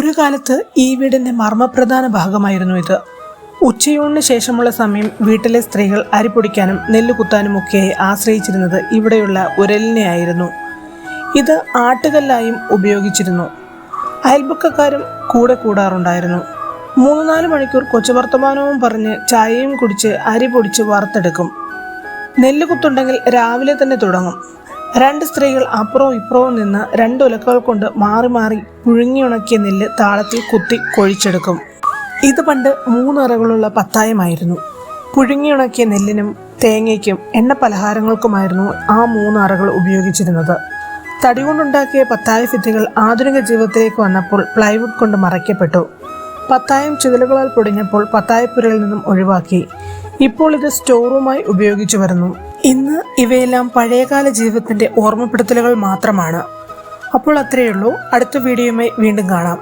ഒരു കാലത്ത് ഈ വീടിന്റെ മർമ്മപ്രധാന ഭാഗമായിരുന്നു ഇത്. ഉച്ചയൂണിന് ശേഷമുള്ള സമയം വീട്ടിലെ സ്ത്രീകൾ അരി പൊടിക്കാനും നെല്ല് കുത്താനുമൊക്കെയായി ആശ്രയിച്ചിരുന്നത് ഇവിടെയുള്ള ഉരലിനെയായിരുന്നു. ഇത് ആട്ടുകല്ലായും ഉപയോഗിച്ചിരുന്നു. അയൽപക്കക്കാരും കൂടെ കൂടാറുണ്ടായിരുന്നു. 3-4 മണിക്കൂർ കൊച്ചുവർത്തമാനവും പറഞ്ഞ് ചായയും കുടിച്ച് അരി പൊടിച്ച് വറുത്തെടുക്കും. നെല്ല് കുത്തുണ്ടെങ്കിൽ രാവിലെ തന്നെ തുടങ്ങും. 2 സ്ത്രീകൾ അപ്പുറവും ഇപ്പുറവും നിന്ന് 2 ഉലക്കകൾ കൊണ്ട് മാറി മാറി പുഴുങ്ങിയുണക്കിയ നെല്ല് താളത്തിൽ കുത്തി കൊഴിച്ചെടുക്കും. ഇത് പണ്ട് 3 അറകളുള്ള പത്തായമായിരുന്നു. പുഴുങ്ങിയുണക്കിയ നെല്ലിനും തേങ്ങയ്ക്കും എണ്ണ പലഹാരങ്ങൾക്കുമായിരുന്നു ആ 3 അറകൾ ഉപയോഗിച്ചിരുന്നത്. തടി കൊണ്ടുണ്ടാക്കിയ പത്തായ ഭിത്തികൾ ആധുനിക ജീവിതത്തിലേക്ക് വന്നപ്പോൾ പ്ലൈവുഡ് കൊണ്ട് മറയ്ക്കപ്പെട്ടു. പത്തായം ചിതലുകളാൽ പൊടിഞ്ഞപ്പോൾ പത്തായപ്പുരയിൽ നിന്നും ഒഴിവാക്കി. ഇപ്പോൾ ഇത് സ്റ്റോർ റൂമായി ഉപയോഗിച്ചു വരുന്നു. ഇന്ന് ഇവയെല്ലാം പഴയകാല ജീവിതത്തിന്റെ ഓർമ്മപ്പെടുത്തലുകൾ മാത്രമാണ്. അപ്പോൾ അത്രയേ ഉള്ളൂ. അടുത്ത വീഡിയോയുമായി വീണ്ടും കാണാം.